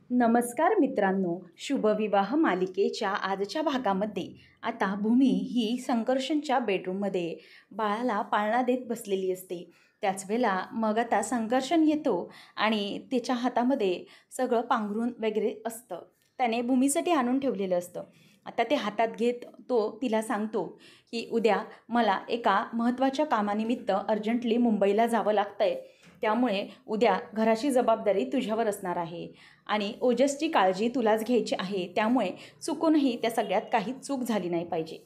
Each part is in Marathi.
नमस्कार मित्रांनो, शुभविवाह मालिकेच्या आजच्या भागामध्ये आता भूमी ही संकर्षणच्या बेडरूममध्ये बाळाला पाळणा देत बसलेली असते. त्याच वेळेला मग आता संकर्षण येतो आणि त्याच्या हातामध्ये सगळं पांघरून वगैरे असतं. त्याने भूमीसाठी आणून ठेवलेलं असतं. आता ते हातात घेत तो तिला सांगतो की उद्या मला एका महत्त्वाच्या कामानिमित्त अर्जंटली मुंबईला जावं लागतं आहे. त्यामुळे उद्या घराची जबाबदारी तुझ्यावर असणार आहे आणि ओजसची काळजी तुलाच घ्यायची आहे. त्यामुळे चुकूनही त्या सगळ्यात काही चूक झाली नाही पाहिजे.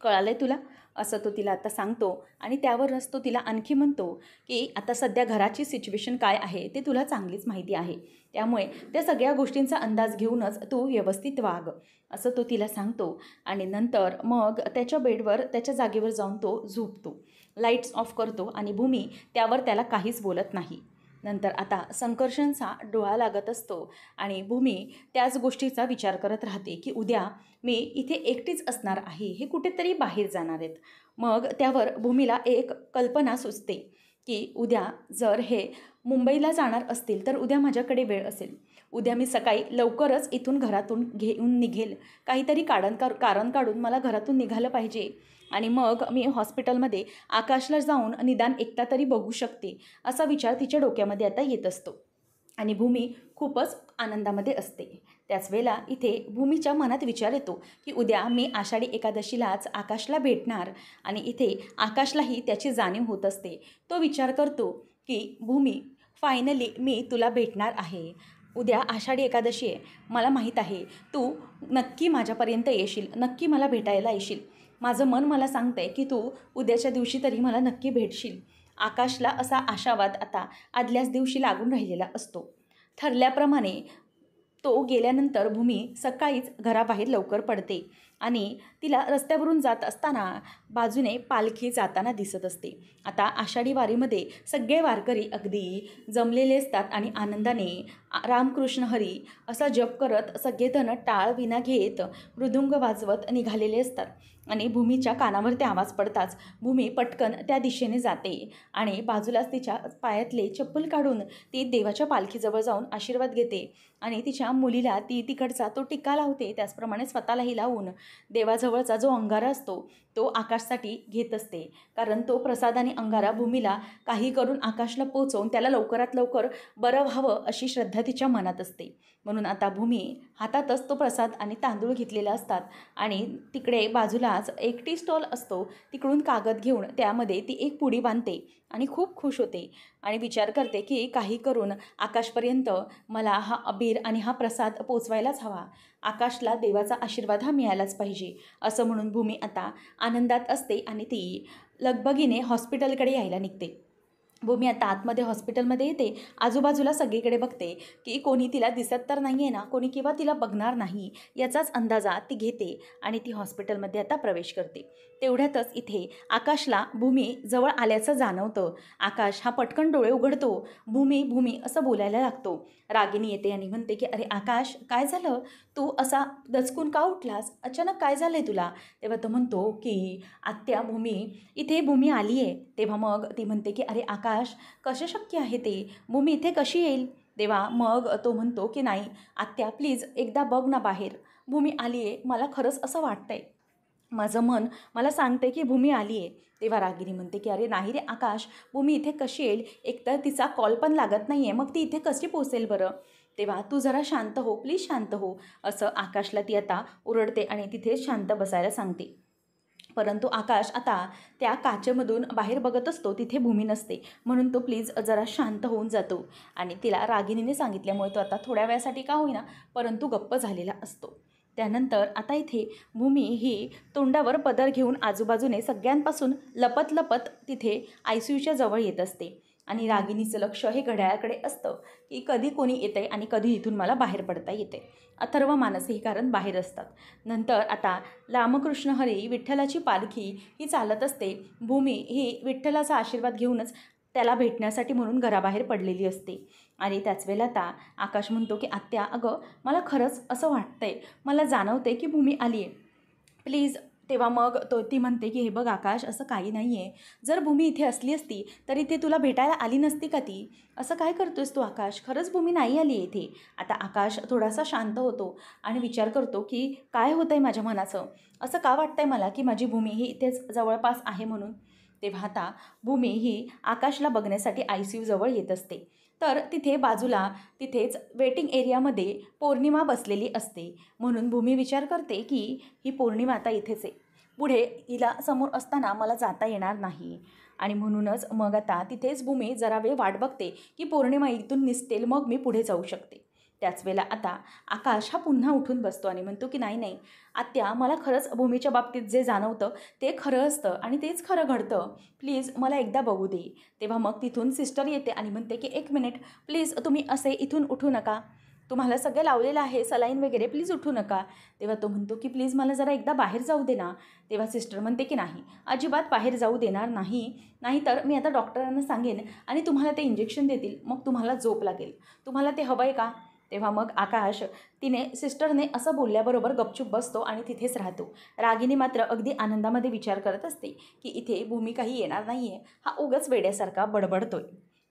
कळालं आहे तुला? असं तो तिला आता सांगतो आणि त्यावरच तो तिला आणखी म्हणतो की आता सध्या घराची सिच्युएशन काय आहे ते तुला चांगलीच माहिती आहे. त्यामुळे त्या सगळ्या गोष्टींचा अंदाज घेऊनच तू व्यवस्थित वाग, असं तो तिला सांगतो. आणि नंतर मग त्याच्या बेडवर त्याच्या जागेवर जाऊन तो झोपतो. लाईट्स ऑफ करतो आणि भूमी त्यावर त्याला काहीच बोलत नाही. नंतर आता संकर्षणचा डोळा लागत असतो आणि भूमी त्याच गोष्टीचा विचार करत राहते की उद्या मी इथे एकटीच असणार आहे, हे कुठेतरी बाहेर जाणार आहेत. मग त्यावर भूमीला एक कल्पना सुचते की उद्या जर हे मुंबईला जाणार असतील तर उद्या माझ्याकडे वेळ असेल. उद्या मी सकाळी लवकरच इथून घरातून घेऊन निघेल. काहीतरी कारण काढून मला घरातून निघालं पाहिजे आणि मग मी हॉस्पिटलमध्ये आकाशला जाऊन निदान एकटा तरी बघू शकते, असा विचार तिच्या डोक्यामध्ये आता येत असतो. आणि भूमी खूपच आनंदामध्ये असते. त्याच वेळेला इथे भूमीच्या मनात विचार येतो की उद्या मी आषाढी एकादशीलाच आकाशला भेटणार आणि इथे आकाशलाही त्याची जाणीव होत असते. तो विचार करतो की भूमी, फायनली मी तुला भेटणार आहे. उद्या आषाढी एकादशी आहे. मला माहीत आहे तू नक्की माझ्यापर्यंत येशील, नक्की मला भेटायला येशील. माझं मन मला सांगतं आहे की तू उद्याच्या दिवशी तरी मला नक्की भेटशील. आकाशला असा आशावाद आता आदल्याच दिवशी लागून राहिलेला असतो. ठरल्याप्रमाणे तो गेल्यानंतर भूमी सकाळीच घराबाहेर लवकर पडते आणि तिला रस्त्यावरून जात असताना बाजूने पालखी जाताना दिसत असते. आता आषाढी वारीमध्ये सगळे वारकरी अगदी जमलेले असतात आणि आनंदाने रामकृष्ण हरी असा जप करत सगळेजण टाळ विना घेत मृदुंग वाजवत निघालेले असतात. आणि भूमीच्या कानावर ते आवाज पडताच भूमी पटकन त्या दिशेने जाते आणि बाजूलाच तिच्या पायातले चप्पल काढून ती देवाच्या पालखीजवळ जाऊन आशीर्वाद घेते आणि तिच्या मुलीला ती तिकडचा तो टिक्का लावते. त्याचप्रमाणे स्वतःलाही लावून देवाजवळचा जो अंगारा असतो तो आकाशसाठी घेत असते. कारण तो प्रसाद आणि अंगारा भूमीला काही करून आकाशला पोचवून त्याला लवकरात लवकर बरं व्हावं अशी श्रद्धा तिच्या मनात असते. म्हणून आता भूमी हातातच तो प्रसाद आणि तांदूळ घेतलेला असतात आणि तिकडे बाजूलाच एक टी स्टॉल असतो. तिकडून कागद घेऊन त्यामध्ये ती एक पुडी बांधते आणि खूप खुश होते आणि विचार करते की काही करून आकाशपर्यंत मला हा अबीर आणि हा प्रसाद पोचवायलाच हवा. आकाशला देवाचा आशीर्वाद हा मिळालाच पाहिजे, असं म्हणून भूमी आता आनंदात असते आणि ती लगबगीने हॉस्पिटलकडे यायला निघते. भूमी आता आतमध्ये हॉस्पिटलमध्ये येते. आजूबाजूला सगळीकडे बघते की कोणी तिला दिसत तर नाही आहे ना, कोणी किंवा तिला बघणार नाही याचाच अंदाजा ती घेते आणि ती हॉस्पिटलमध्ये आता प्रवेश करते. तेवढ्यातच इथे आकाशला भूमी जवळ आल्याचं जाणवतं. आकाश हा पटकन डोळे उघडतो. भूमी भूमी असं बोलायला लागतो. रागिनी येते आणि म्हणते की अरे आकाश, काय झालं? तू असा दचकून का उठलास? अचानक काय झालं आहे तुला? तेव्हा तो म्हणतो की आत्या भूमी, इथे भूमी आली आहे. तेव्हा मग ती म्हणते की अरे आकाश, कसं शक्य आहे ते? भूमी इथे कशी येईल? तेव्हा मग तो म्हणतो की नाही आत्या, प्लीज एकदा बघ ना बाहेर. भूमी आली आहे, मला खरंच असं वाटतंय. माझं मन मला सांगते की भूमी आली आहे. तेव्हा रागिनी म्हणते की अरे नाही रे आकाश, भूमी इथे कशी येईल? एकतर तिचा कॉल पण लागत नाही आहे, मग ती इथे कशी पोचेल बरं? तेव्हा तू जरा शांत हो, प्लीज शांत हो, असं आकाशला ती आता ओरडते आणि तिथे शांत बसायला सांगते. परंतु आकाश आता त्या काचेमधून बाहेर बघत असतो. तिथे भूमी नसते. म्हणून तो प्लीज जरा शांत होऊन जातो आणि तिला रागिनीने सांगितल्यामुळे तो आता थोड्या वेळासाठी का होईना परंतु गप्प झालेला असतो. त्यानंतर आता इथे भूमी ही तोंडावर पदर घेऊन आजूबाजूने सगळ्यांपासून लपत लपत तिथे ICUच्या जवळ येत असते आणि रागिनीचं लक्ष हे घड्याळाकडे असतं की कधी कोणी येते आणि कधी इथून मला बाहेर पडता येते. अथर्व मानस ही कारण बाहेर असतात. नंतर आता रामकृष्ण हरी विठ्ठलाची पालखी ही चालत असते. भूमी ही विठ्ठलाचा आशीर्वाद घेऊनच त्याला भेटण्यासाठी म्हणून घराबाहेर पडलेली असते. आणि त्याच वेळेला आता आकाश म्हणतो की आत्या, अगं मला खरंच असं वाटतंय, मला जाणवते की भूमी आली आहे. प्लीज तेव्हा मग ती म्हणते की हे बघ आकाश, असं काही नाही आहे. जर भूमी इथे असली असती तरी ती तुला भेटायला आली नसती का ती? असं काय करतोयस तू आकाश? खरंच भूमी नाही आली आहे इथे. आता आकाश थोडासा शांत होतो आणि विचार करतो की काय होतं आहे माझ्या मनाचं? असं का वाटतं आहे मला की माझी भूमी ही इथेच जवळपास आहे म्हणून? तेव्हा आता भूमी ही आकाशला बघण्यासाठी ICU जवळ येत असते. तर तिथे बाजूला तिथेच वेटिंग एरियामध्ये पौर्णिमा बसलेली असते. म्हणून भूमी विचार करते की ही पौर्णिमा आता इथेच आहे. पुढे हिला समोर असताना मला जाता येणार नाही. आणि म्हणूनच मग आता तिथेच भूमी जरा वेळ वाट बघते की पौर्णिमा इथून निसटेल, मग मी पुढे जाऊ शकते. त्याच वेळेला आता आकाश हा पुन्हा उठून बसतो आणि म्हणतो की नाही नाही आत्या, मला खरंच भूमीच्या बाबतीत जे जाणवतं ते खरं असतं आणि तेच खरं घडतं. प्लीज मला एकदा बघू दे. तेव्हा मग तिथून सिस्टर येते आणि म्हणते की एक मिनिट प्लीज, तुम्ही असे इथून उठू नका. तुम्हाला सगळं लावलेलं आहे, सलाईन वगैरे, प्लीज उठू नका. तेव्हा तो म्हणतो की प्लीज मला जरा एकदा बाहेर जाऊ दे ना. तेव्हा सिस्टर म्हणते की नाही, अजिबात बाहेर जाऊ देणार नाही. नाहीतर मी आता डॉक्टरांना सांगेन आणि तुम्हाला ते इंजेक्शन देतील, मग तुम्हाला झोप लागेल. तुम्हाला ते हवं आहे का? तेव्हा मग आकाश सिस्टरने असं बोलल्याबरोबर गपचूप बसतो आणि तिथेच राहतो. रागिनी मात्र अगदी आनंदामध्ये विचार करत असते की इथे भूमी काही येणार नाही आहे, हा उगाच वेड्यासारखा बडबडतोय.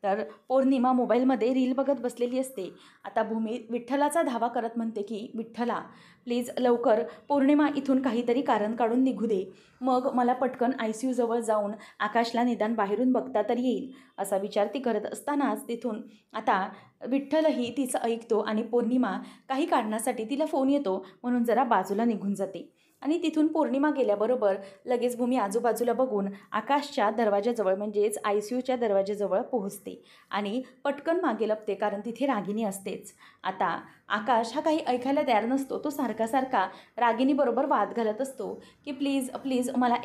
तर पौर्णिमा मोबाईलमध्ये रील बघत बसलेली असते. आता भूमी विठ्ठलाचा धावा करत म्हणते की विठ्ठला, प्लीज लवकर पौर्णिमा इथून काहीतरी कारण काढून निघू दे. मग मला पटकन ICU जवळ जाऊन आकाशला निदान बाहेरून बघता तरी येईल. असा विचार ती करत असतानाच तिथून आता विठ्ठलही तिचं ऐकतो आणि पौर्णिमा काही कारणासाठी तिला फोन येतो म्हणून जरा बाजूला निघून जाते. आणि तिथून पौर्णिमा गेल्याबरोबर लगेच भूमी आजूबाजूला बघून आकाशच्या दरवाजाजवळ म्हणजेच ICUच्या दरवाजाजवळ पोहोचते आणि पटकन मागे लपते, कारण तिथे रागिनी असतेच. आता आकाश हा काही ऐकायला तयार नसतो. तो सारखा सारखा रागिनीबरोबर वाद घालत असतो की प्लीज प्लीज मला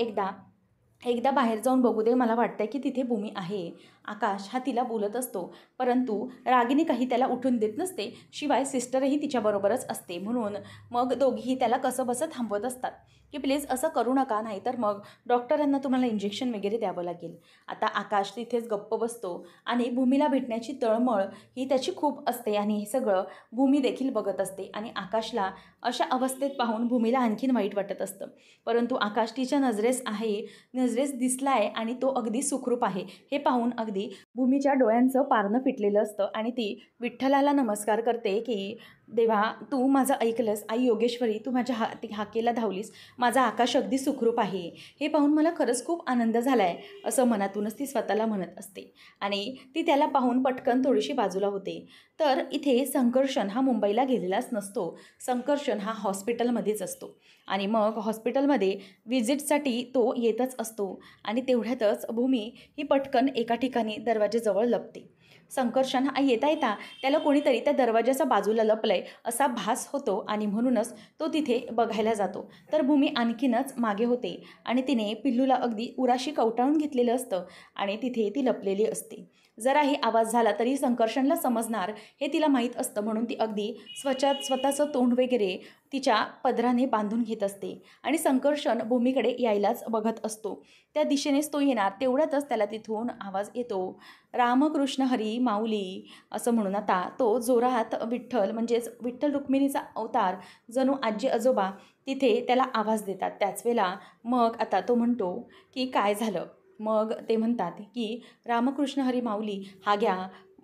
एकदा बाहेर जाऊन बघू दे, मला वाटतं की तिथे भूमी आहे. आकाश हा तिला बोलत असतो, परंतु रागिनी काही त्याला उठून देत नसते. शिवाय सिस्टरही तिच्याबरोबरच असते. म्हणून मग दोघीही त्याला कसं बसं थांबवत असतात की प्लीज असं करू नका, नाहीतर मग डॉक्टरांना तुम्हाला इंजेक्शन वगैरे द्यावं लागेल. आता आकाश तिथेच गप्प बसतो आणि भूमीला भेटण्याची तळमळ ही त्याची खूप असते आणि हे सगळं भूमी देखील बघत असते. आणि आकाशला अशा अवस्थेत पाहून भूमीला आणखीन वाईट वाटत असतं. परंतु आकाश तिच्या नजरेस दिसला आहे आणि तो अगदी सुखरूप आहे हे पाहून अगदी भूमीच्या डोळ्यांचं पारणं फिटलेलं असतं आणि ती विठ्ठलाला नमस्कार करते की देवा, तू माझं ऐकलंस. आई योगेश्वरी, तू माझ्या हाकेला धावलीस. माझा आकाश अगदी सुखरूप आहे हे पाहून मला खरंच खूप आनंद झाला आहे, असं मनातूनच ती स्वतःला म्हणत असते. आणि ती त्याला पाहून पटकन थोडीशी बाजूला होते. तर इथे संकर्षण हा मुंबईला गेलेलाच नसतो. संकर्षण हा हॉस्पिटलमध्येच असतो आणि मग हॉस्पिटलमध्ये व्हिजिटसाठी तो येतच असतो. आणि तेवढ्यातच भूमी ही पटकन एका ठिकाणी दरवाजाजवळ लपते. संकर्षण हा येता त्याला कोणीतरी त्या दरवाजाच्या बाजूला लपलंय असा भास होतो आणि म्हणूनच तो तिथे बघायला जातो. तर भूमी आणखीनच मागे होते आणि तिने पिल्लूला अगदी उराशी कवटाळून घेतलेलं असतं आणि तिथे ती लपलेली असते. जराही आवाज झाला तरी संकर्षणला समजणार हे तिला माहीत असतं. म्हणून ती अगदी स्वतःचं तोंड वगैरे तिच्या पदराने बांधून घेत असते आणि संकर्षण भूमीकडे यायलाच बघत असतो. त्या दिशेनेच तो येणार, तेवढ्यातच त्याला तिथून आवाज येतो, रामकृष्ण हरी माऊली, असं म्हणून. आता तो जोरात विठ्ठल म्हणजेच विठ्ठल रुक्मिणीचा अवतार जणू आजी आजोबा तिथे त्याला आवाज देतात. त्याच वेळेला मग आता तो म्हणतो की काय झालं? मग ते म्हणतात की रामकृष्ण हरी माऊली, हा घ्या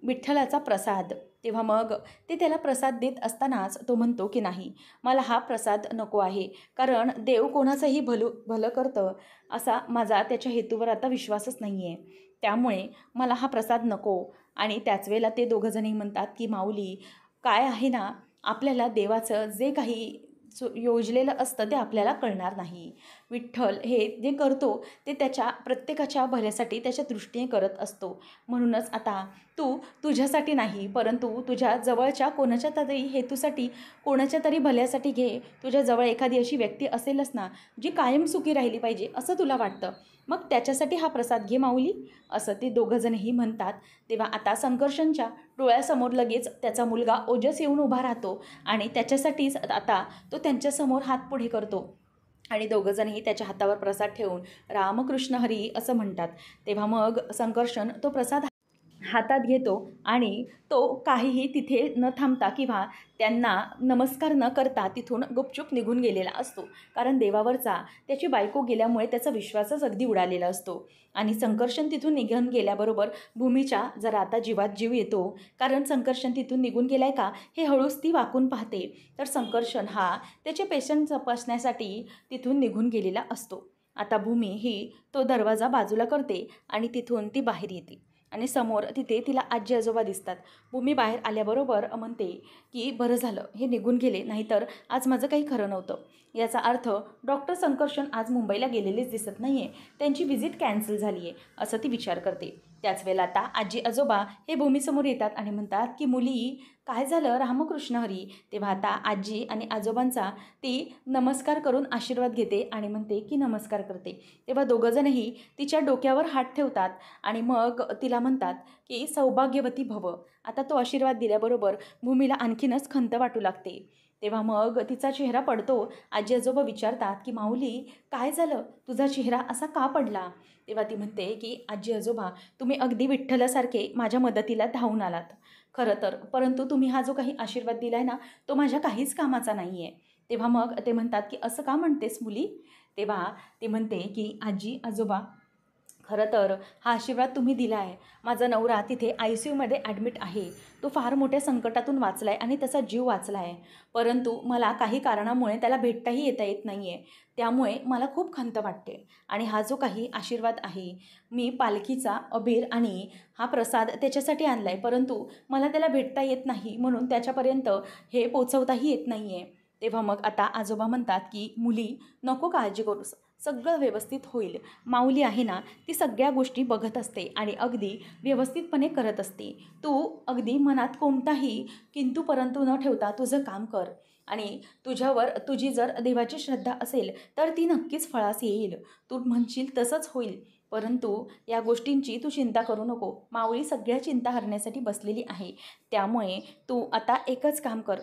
विठ्ठलाचा प्रसाद. तेव्हा मग ते त्याला प्रसाद देत असतानाच तो म्हणतो की नाही, मला हा प्रसाद नको आहे, कारण देव कोणाचंही भलं करतं असा माझा त्याच्या हेतूवर आता विश्वासच नाही आहे. त्यामुळे मला हा प्रसाद नको. आणि त्याच वेळेला ते दोघंजणही म्हणतात की माऊली, काय आहे ना, आपल्याला देवाचं जे काही योजलेलं असतं ते आपल्याला कळणार नाही. विठ्ठल हे जे करतो ते त्याच्या प्रत्येकाच्या भल्यासाठी त्याच्या दृष्टीने करत असतो. म्हणूनच आता तू तुझ्यासाठी नाही, परंतु तुझ्या जवळच्या कोणाच्या तरी हेतूसाठी, कोणाच्या तरी भल्यासाठी घे. तुझ्या जवळ एखादी अशी व्यक्ती असेलच ना जी कायम सुखी राहिली पाहिजे असं तुला वाटतं, मग त्याच्यासाठी हा प्रसाद घे माऊली, असं ते दोघंजणही म्हणतात. तेव्हा आता संकर्षणच्या डोळ्यासमोर लगेच त्याचा मुलगा ओजस येऊन उभा राहतो आणि त्याच्यासाठीच आता तो त्यांच्यासमोर हात पुढे करतो आणि दोघंजणही त्याच्या हातावर प्रसाद ठेवून रामकृष्ण हरी असं म्हणतात. तेव्हा मग संकर्षण तो प्रसाद हातात घेतो आणि तो काहीही तिथे न थांबता किंवा त्यांना नमस्कार न करता तिथून गुपचूप निघून गेलेला असतो. कारण देवावरचा त्याची बायको गेल्यामुळे त्याचा विश्वासच अगदी उडालेला असतो. आणि संकर्षण तिथून निघून गेल्याबरोबर भूमीच्या जरा आता जीवात जीव येतो. कारण संकर्षण तिथून निघून गेलाय का हे हळूच ती वाकून पाहते. तर संकर्षण हा त्याचे पेशंट तपासण्यासाठी तिथून निघून गेलेला असतो. आता भूमी ही तो दरवाजा बाजूला करते आणि तिथून ती बाहेर येते. आणि समोर तिथे तिला आजी आजोबा दिसतात. भूमी बाहेर आल्याबरोबर म्हणते की बरं झालं हे निघून गेले, नाहीतर आज माझं काही खरं नव्हतं. याचा अर्थ डॉक्टर संकर्षण आज मुंबईला गेलेलेच दिसत नाही आहे, त्यांची व्हिजिट कॅन्सल झाली आहे असं ती विचार करते. त्याच वेळेला आता आजी आजोबा हे भूमीसमोर येतात आणि म्हणतात की मुली काय झालं रामकृष्ण हरी. तेव्हा आता आजी आणि आजोबांचा ती नमस्कार करून आशीर्वाद घेते आणि म्हणते की नमस्कार करते. तेव्हा दोघंजणही तिच्या डोक्यावर हात ठेवतात आणि मग तिला म्हणतात की सौभाग्यवती भव. आता तो आशीर्वाद दिल्याबरोबर भूमीला आणखीनच खंत वाटू लागते. तेव्हा मग तिचा चेहरा पडतो. आजी आजोबा विचारतात की माऊली काय झालं, तुझा चेहरा असा का पडला. तेव्हा ती म्हणते की आजी आजोबा तुम्ही अगदी विठ्ठलासारखे माझ्या मदतीला धावून आलात खरं तर, परंतु तुम्ही हा जो काही आशीर्वाद दिलाय ना तो माझ्या काहीच कामाचा नाही आहे. तेव्हा मग ते म्हणतात की असं का म्हणतेस मुली. तेव्हा ती म्हणते की आजी आजोबा खरं तर हा आशीर्वाद तुम्ही दिला आहे. माझा नवरा तिथे ICUमध्ये ॲडमिट आहे. तो फार मोठ्या संकटातून वाचला आहे आणि त्याचा जीव वाचला आहे. परंतु मला काही कारणामुळे त्याला भेटताही येत नाही आहे. त्यामुळे मला खूप खंत वाटते. आणि हा जो काही आशीर्वाद आहे, मी पालखीचा अबीर आणि हा प्रसाद त्याच्यासाठी आणला आहे, परंतु मला त्याला भेटता येत नाही म्हणून त्याच्यापर्यंत हे पोचवताही येत नाही आहे. तेव्हा मग आता आजोबा म्हणतात की मुली नको काळजी करूस, सगळं व्यवस्थित होईल. माऊली आहे ना ती सगळ्या गोष्टी बघत असते आणि अगदी व्यवस्थितपणे करत असते. तू अगदी मनात कोणताही किंतु परंतु न ठेवता तुझं काम कर आणि तुझ्यावर तुझी जर देवाची श्रद्धा असेल तर ती नक्कीच फळास येईल. तू म्हणशील तसंच होईल. परंतु या गोष्टींची तू चिंता करू नको. माऊली सगळ्या चिंता हरण्यासाठी बसलेली आहे. त्यामुळे तू आता एकच काम कर.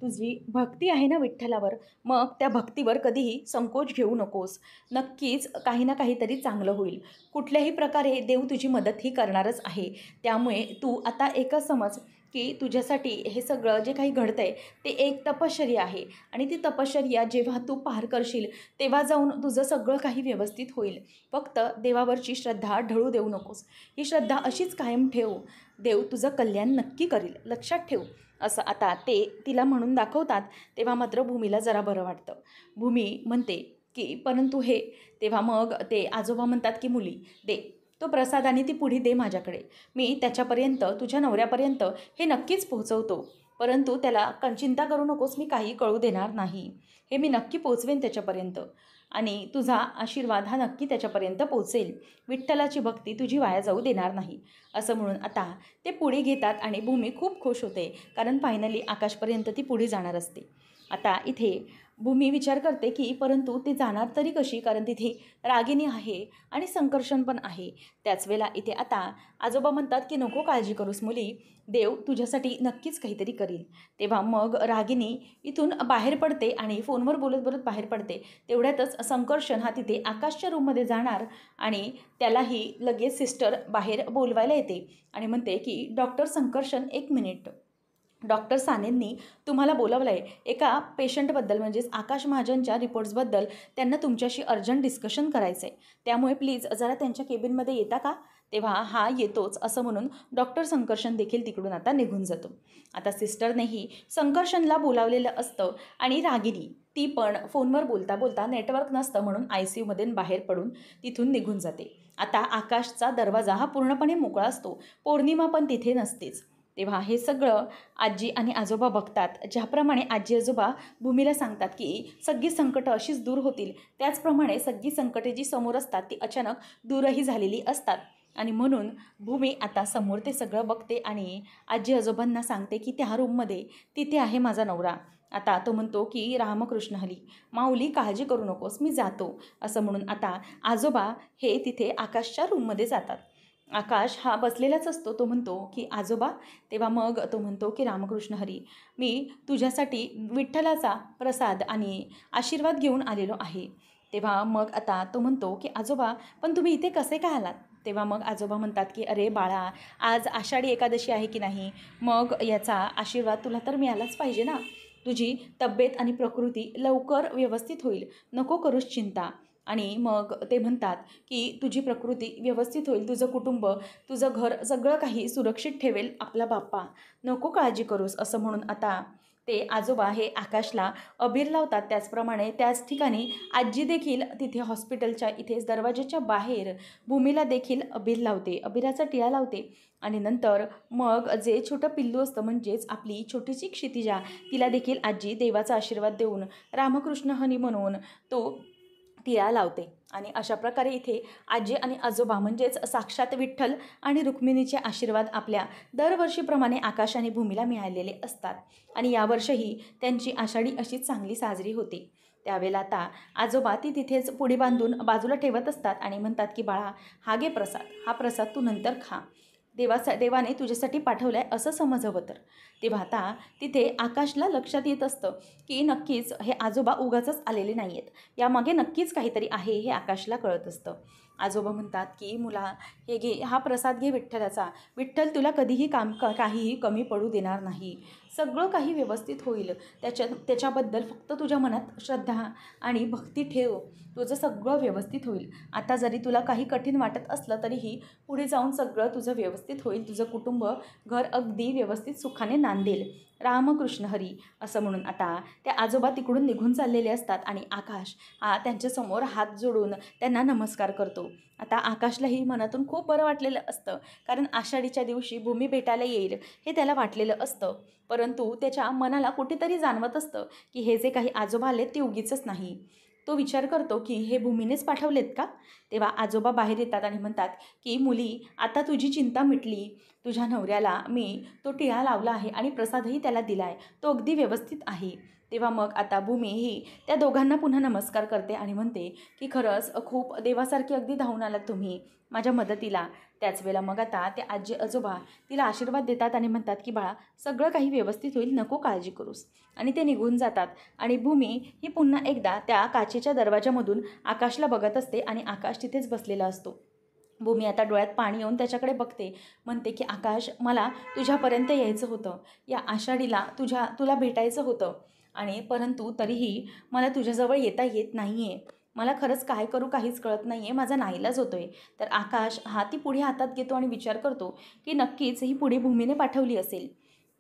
तुझी भक्ती आहे ना विठ्ठलावर, मग त्या भक्तीवर कधीही संकोच घेऊ नकोस. नक्कीच काही ना काहीतरी चांगलं होईल. कुठल्याही प्रकारे देव तुझी मदत ही करणारच आहे. त्यामुळे तू आता एकच समज की तुझ्यासाठी हे सगळं जे काही घडतं आहे ते एक तपश्चर्या आहे आणि ती तपश्चर्या जेव्हा तू पार करशील तेव्हा जाऊन तुझं सगळं काही व्यवस्थित होईल. फक्त देवावरची श्रद्धा ढळू देऊ नकोस. ही श्रद्धा अशीच कायम ठेव. देव तुझं कल्याण नक्की करील, लक्षात ठेव. असं आता ते तिला म्हणून दाखवतात. तेव्हा मात्र भूमीला जरा बरं वाटतं. भूमी म्हणते की परंतु हे. तेव्हा मग ते आजोबा म्हणतात की मुली दे तो प्रसाद आणि ती पुढी दे माझ्याकडे. मी त्याच्यापर्यंत तुझ्या नवऱ्यापर्यंत हे नक्कीच पोहोचवतो. परंतु त्याला चिंता करू नकोस, मी काही कळू देणार नाही. हे मी नक्की पोचवेन त्याच्यापर्यंत आणि तुझा आशीर्वाद हा नक्की त्याच्यापर्यंत पोचेल. विठ्ठलाची भक्ती तुझी वाया जाऊ देणार नाही. असं म्हणून आता ते पुढे घेतात आणि भूमी खूप खुश होते. कारण फायनली आकाशपर्यंत ती पुढे जाणार असते. आता इथे भूमी विचार करते की परंतु ते जाणार तरी कशी, कारण तिथे रागिनी आहे आणि संकर्षण पण आहे. त्याच वेळेला इथे आता आजोबा म्हणतात की नको काळजी करूस मुली, देव तुझ्यासाठी नक्कीच काहीतरी करील. तेव्हा मग रागिनी इथून बाहेर पडते आणि फोनवर बोलत बोलत बाहेर पडते. तेवढ्यातच संकर्षण हा तिथे आकाशच्या रूममध्ये जाणार आणि त्यालाही लगेच सिस्टर बाहेर बोलवायला येते आणि म्हणते की डॉक्टर संकर्षण एक मिनिट, डॉक्टर सानेंनी तुम्हाला बोलावलं आहे एका पेशंटबद्दल, म्हणजेच आकाश महाजनच्या रिपोर्ट्सबद्दल त्यांना तुमच्याशी अर्जंट डिस्कशन करायचं आहे. त्यामुळे प्लीज जरा त्यांच्या केबिनमध्ये येता का. तेव्हा हा येतोच असं म्हणून डॉक्टर संकर्षण देखील तिकडून आता निघून जातो. आता सिस्टरनेही संकर्षणला बोलावलेलं असतं आणि रागिनी ती पण फोनवर बोलता बोलता नेटवर्क नसतं म्हणून ICUमध्ये बाहेर पडून तिथून निघून जाते. आता आकाशचा दरवाजा हा पूर्णपणे मोकळा असतो. पौर्णिमा पण तिथे नसतेच. तेव्हा हे सगळं आजी आणि आजोबा बघतात. ज्याप्रमाणे आजी आजोबा भूमीला सांगतात की सगळी संकटं अशीच दूर होतील, त्याचप्रमाणे सगळी संकटे जी समोर असतात ती अचानक दूरही झालेली असतात. आणि म्हणून भूमी आता समोर ते सगळं बघते आणि आजी आजोबांना सांगते की त्या रूममध्ये तिथे आहे माझा नवरा. आता तो म्हणतो की रामकृष्ण हरी, माऊली काळजी करू नकोस, मी जातो. असं म्हणून आता आजोबा हे तिथे आकाशच्या रूममध्ये जातात. आकाश हा बसलेलाच असतो. तो म्हणतो की आजोबा. तेव्हा मग तो म्हणतो की रामकृष्ण हरी, मी तुझ्यासाठी विठ्ठलाचा प्रसाद आणि आशीर्वाद घेऊन आलेलो आहे. तेव्हा मग आता तो म्हणतो की आजोबा पण तुम्ही इथे कसे काय आलात. तेव्हा मग आजोबा म्हणतात की अरे बाळा, आज आषाढी एकादशी आहे की नाही, मग याचा आशीर्वाद तुला तर मिळालाच पाहिजे ना. तुझी तब्येत आणि प्रकृती लवकर व्यवस्थित होईल, नको करूस चिंता. आणि मग ते म्हणतात की तुझी प्रकृती व्यवस्थित होईल, तुझं कुटुंब, तुझं घर सगळं काही सुरक्षित ठेवेल आपला बाप्पा, नको काळजी करूस, असं म्हणून आता ते आजोबा हे आकाशला अबीर लावतात. त्याचप्रमाणे त्याच ठिकाणी आजी देखील तिथे हॉस्पिटलच्या इथेच दरवाजाच्या बाहेर भूमीला देखील अबीर लावते, अबीराचा टिळा लावते. आणि नंतर मग जे छोटं पिल्लू असतं, म्हणजेच आपली छोटीशी क्षितिजा, तिला देखील आजी देवाचा आशीर्वाद देऊन रामकृष्ण हनी म्हणून तो टिळा लावते. आणि अशा प्रकारे इथे आजी आणि आजोबा म्हणजेच साक्षात विठ्ठल आणि रुक्मिणीचे आशीर्वाद आपल्या दरवर्षीप्रमाणे आकाश आणि भूमीला मिळालेले असतात. आणि यावर्षीही त्यांची आषाढी अशीच चांगली साजरी होते. त्यावेळेला आता आजोबा ती तिथेच पुडी बांधून बाजूला ठेवत असतात आणि म्हणतात की बाळा, हा घे प्रसाद, हा प्रसाद तू नंतर खा, देवाने तुझ्यासाठी पाठवलं आहे असं समज हवं तर. तेव्हा आता तिथे आकाशला लक्षात येत असतं की नक्कीच हे आजोबा उगाचच आलेले नाही आहेत, यामागे नक्कीच काहीतरी आहे हे आकाशला कळत असतं. आजोबा म्हणतात की मुला, हे घे, हा प्रसाद घे विठ्ठलाचा, विठ्ठल तुला कधीही काहीही कमी पडू देणार नाही, सगळं काही व्यवस्थित होईल, त्याच्याबद्दल फक्त तुझ्या मनात श्रद्धा आणि भक्ती ठेव, तुझं सगळं व्यवस्थित होईल. आता जरी तुला काही कठीण वाटत असलं तरीही पुढे जाऊन सगळं तुझं व्यवस्थित होईल, तुझं कुटुंब, घर अगदी व्यवस्थित सुखाने नांदेल, रामकृष्ण हरी, असं म्हणून आता त्या आजोबा तिकडून निघून चाललेले असतात. आणि आकाश हा त्यांच्यासमोर हात जोडून त्यांना नमस्कार करतो. आता आकाशलाही मनातून खूप बरं वाटलेलं असतं, कारण आषाढीच्या दिवशी भूमी भेटायला येईल हे त्याला वाटलेलं असतं. परंतु त्याच्या मनाला कुठेतरी जाणवत असतं की हे जे काही आजोबा आलेत ते उगीचच नाही. तो विचार करतो की हे भूमीनेच पाठवलेत का. तेव्हा आजोबा बाहेर येतात आणि म्हणतात की मुली, आता तुझी चिंता मिटली, तुझ्या नवऱ्याला मी तो टिळा लावला आहे आणि प्रसादही त्याला दिला आहे, तो अगदी व्यवस्थित आहे. तेव्हा मग आता भूमी ही त्या दोघांना पुन्हा नमस्कार करते आणि म्हणते की खरंच खूप देवासारखी अगदी धावून आलात तुम्ही माझ्या मदतीला. त्याच वेळेला मग आता ते आजी आजोबा तिला आशीर्वाद देतात आणि म्हणतात की बाळा, सगळं काही व्यवस्थित होईल, नको काळजी करूस. आणि ते निघून जातात. आणि भूमी ही पुन्हा एकदा त्या काचेच्या दरवाजामधून आकाशला बघत असते आणि आकाश तिथेच बसलेला असतो. भूमी आता डोळ्यात पाणी येऊन त्याच्याकडे बघते, म्हणते की आकाश, मला तुझ्यापर्यंत यायचं होतं, या आषाढीला तुला भेटायचं होतं, आणि परंतु तरीही मला तुझ्याजवळ येता येत नाही आहे. मला खरंच काय करू काहीच कळत नाही आहे, माझा नाईलाज होतो आहे. तर आकाश हा ती पुढे हातात घेतो आणि विचार करतो की नक्कीच ही पुढे भूमीने पाठवली असेल.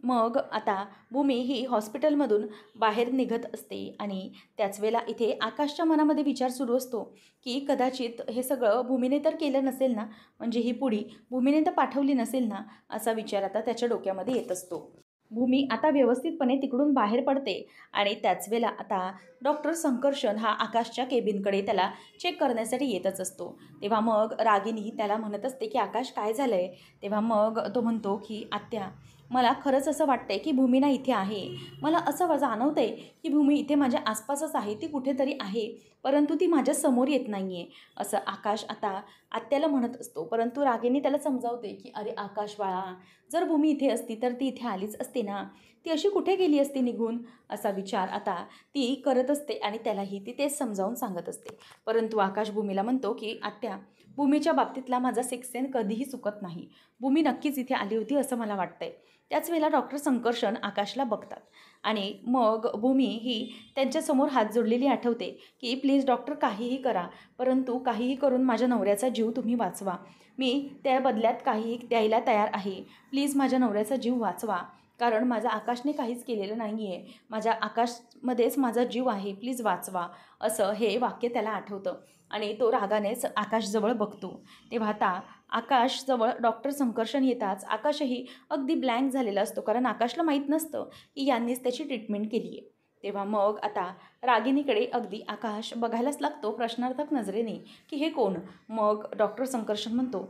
मग आता भूमी ही हॉस्पिटलमधून बाहेर निघत असते. आणि त्याच वेळेला इथे आकाशच्या मनामध्ये विचार सुरू असतो की कदाचित हे सगळं भूमीने तर केलं नसेल ना, म्हणजे ही पुडी भूमीने तर पाठवली नसेल ना, असा विचार आता त्याच्या डोक्यामध्ये येत असतो. भूमी आता व्यवस्थितपणे तिकडून बाहेर पडते. आणि त्याच वेळेला आता डॉक्टर संकर्षण हा आकाशच्या केबिनकडे त्याला चेक करण्यासाठी येतच असतो. तेव्हा मग रागिनी त्याला म्हणत असते की आकाश, काय झालं आहे. तेव्हा मग तो म्हणतो की आत्या, मला खरंच असं वाटतंय की भूमी ना इथे आहे, मला असं जाणवतंय की भूमी इथे माझ्या आसपासच आहे, ती कुठेतरी आहे, परंतु ती माझ्या समोर येत नाही आहे, असं आकाश आता आत्याला म्हणत असतो. परंतु रागिनी त्याला समजावते की अरे आकाश बाळा, जर भूमी इथे असती तर ती इथे आलीच असते ना, ती अशी कुठे गेली असती निघून, असा विचार आता ती करत असते. आणि त्यालाही ती तेच समजावून सांगत असते. परंतु आकाश भूमीला म्हणतो की आत्या, भूमीच्या बाबतीतला माझा सिक्स सेन्स कधीही चुकत नाही, भूमी नक्कीच इथे आली होती असं मला वाटतंय. त्याच वेळेला डॉक्टर संकर्षण आकाशला बघतात. आणि मग भूमी ही त्यांच्यासमोर हात जोडलेली आठवते की प्लीज डॉक्टर, काहीही करा, परंतु काहीही करून माझ्या नवऱ्याचा जीव तुम्ही वाचवा, मी त्या बदल्यात काहीही द्यायला तयार आहे, प्लीज माझ्या नवऱ्याचा जीव वाचवा, कारण माझा आकाशने काहीच केलेलं नाही आहे, माझ्या आकाशमध्येच माझा जीव आहे, प्लीज वाचवा, असं हे वाक्य त्याला आठवतं. आणि तो रागानेच आकाशजवळ बघतो. तेव्हा आता आकाशजवळ डॉक्टर संकर्षण येताच आकाशही अगदी ब्लँक झालेला असतो, कारण आकाशला माहीत नसतं की यांनीच त्याची ट्रीटमेंट केली आहे. तेव्हा मग आता रागिनीकडे अगदी आकाश बघायलाच लागतो प्रश्नार्थक नजरेने की हे कोण. मग डॉक्टर संकर्षण म्हणतो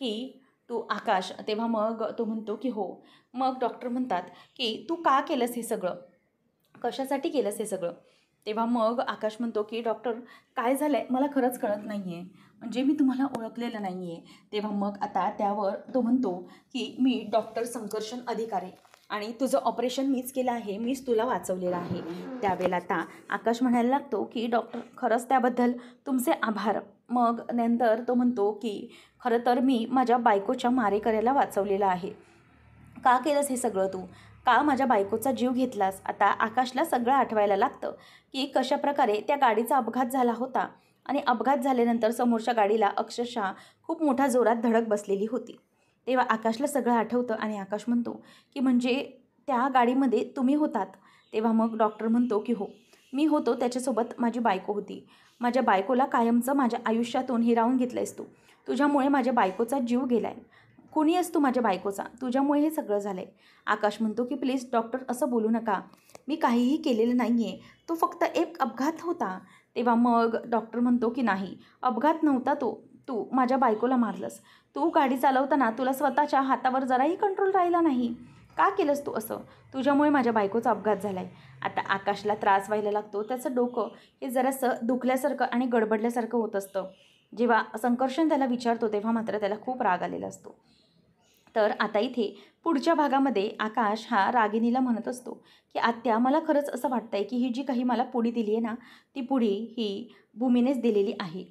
की तू आकाश. तेव्हा मग तो म्हणतो की हो. मग डॉक्टर म्हणतात की तू का केलंस हे सगळं, कशासाठी केलंस हे सगळं. तेव्हा मग आकाश म्हणतो की डॉक्टर, काय झालं आहे मला खरंच कळत नाही आहे, म्हणजे मी तुम्हाला ओळखलेलं नाही आहे. तेव्हा मग आता त्यावर तो म्हणतो की मी डॉक्टर संकर्षण अधिकारी, आणि तुझं ऑपरेशन मीच केलं आहे, मीच तुला वाचवलेलं आहे. त्यावेळेला आता आकाश म्हणायला लागतो की डॉक्टर, खरंच त्याबद्दल तुमचे आभार. मग नंतर तो म्हणतो की खरं तर मी माझ्या बायकोच्या मारेकऱ्याला वाचवलेलं आहे. का केलंस हे सगळं तू? का माझ्या बायकोचा जीव घेतलास? आता आकाशला सगळं आठवायला लागतं की कशाप्रकारे त्या गाडीचा अपघात झाला होता आणि अपघात झाल्यानंतर समोरच्या गाडीला अक्षरशः खूप मोठ्या जोरात धडक बसलेली होती. तेव्हा आकाशला सगळं आठवतं आणि आकाश म्हणतो की म्हणजे त्या गाडीमध्ये तुम्ही होतात? तेव्हा मग डॉक्टर म्हणतो की हो, मी होतो, त्याच्यासोबत माझी बायको होती. माझ्या बायकोला कायमचं माझ्या आयुष्यातून हिरावून घेतलंयस तू. तुझ्यामुळे माझ्या बायकोचा जीव गेलाय. कुणी आहेस तू माझ्या बायकोचा? तुझ्यामुळे हे सगळं झालंय. आकाश म्हणतो की प्लीज डॉक्टर असं बोलू नका. मी काहीही केलेलं नाही आहे. तो फक्त एक अपघात होता. तेव्हा मग डॉक्टर म्हणतो की नाही, अपघात नव्हता तो. तू माझ्या बायकोला मारलंस. तू गाडी चालवताना तुला स्वतःच्या हातावर जराही कंट्रोल राहिला नाही. का केलंस तू असं? तुझ्यामुळे माझ्या बायकोचा अपघात झाला आहे. आता आकाशला त्रास व्हायला लागतो. त्याचं डोकं हे जरासं दुखल्यासारखं आणि गडबडल्यासारखं होत असतं. जेव्हा संकर्षण त्याला विचारतो तेव्हा मात्र त्याला खूप राग आलेला असतो. तर आता इथे पुढच्या भागामध्ये आकाश हा रागिणीला म्हणत असतो की आत्या, मला खरंच असं वाटतंय की ही जी काही मला पुडी दिली आहे ना, ती पुडी ही भूमीनेच दिलेली आहे.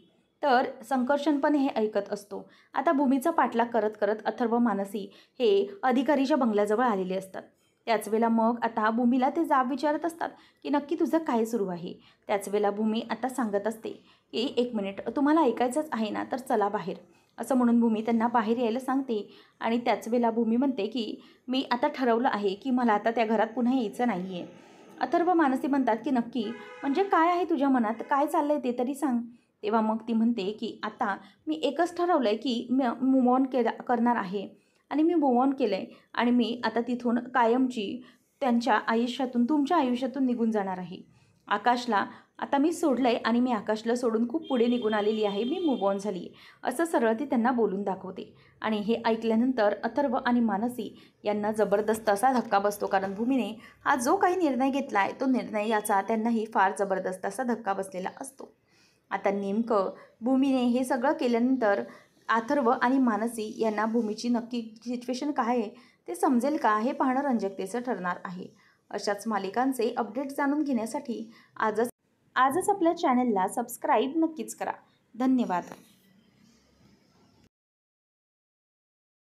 तर संकर्षण पण हे ऐकत असतो. आता भूमीचा पाठलाग करत करत अथर्व, मानसी हे अधिकारीच्या बंगल्याजवळ आलेले असतात. त्याच वेळेला मग आता भूमीला ते जाब विचारत असतात की नक्की तुझं काय सुरू आहे. त्याच वेळेला भूमी आता सांगत असते की 1 मिनिट, तुम्हाला ऐकायचंच आहे ना, तर चला बाहेर. असं म्हणून भूमी त्यांना बाहेर यायला सांगते. आणि त्याच वेळेला भूमी म्हणते की मी आता ठरवलं आहे की मला आता त्या घरात पुन्हा यायचं नाही आहे. अथर्व, मानसी म्हणतात की नक्की म्हणजे काय आहे तुझ्या मनात, काय चाललं आहे ते तरी सांग. तेव्हा मग ती म्हणते की आता मी एकच ठरवलं आहे की मी मूव ऑन करणार आहे आणि मी मूव ऑन केलं आहे आणि मी आता तिथून कायमची त्यांच्या आयुष्यातून, तुमच्या आयुष्यातून निघून जाणार आहे. आकाशला आता मी सोडलं आहे आणि मी आकाशला सोडून खूप पुढे निघून आलेली आहे. मी मूव ऑन झाली आहे, असं सरळ ती त्यांना बोलून दाखवते. आणि हे ऐकल्यानंतर अथर्व आणि मानसी यांना जबरदस्त असा धक्का बसतो. कारण भूमीने हा जो काही निर्णय घेतला आहे तो निर्णय याचा त्यांनाही फार जबरदस्त असा धक्का बसलेला असतो. आता नेमकं भूमीने हे सगळं केल्यानंतर अथर्व आणि मानसी यांना भूमीची नक्की सिच्युएशन काय आहे ते समजेल का, हे पाहणं रंजकतेचं ठरणार आहे. अशाच मालिकांचे अपडेट्स जाणून घेण्यासाठी आजच आपल्या चॅनलला सबस्क्राईब नक्कीच करा. धन्यवाद.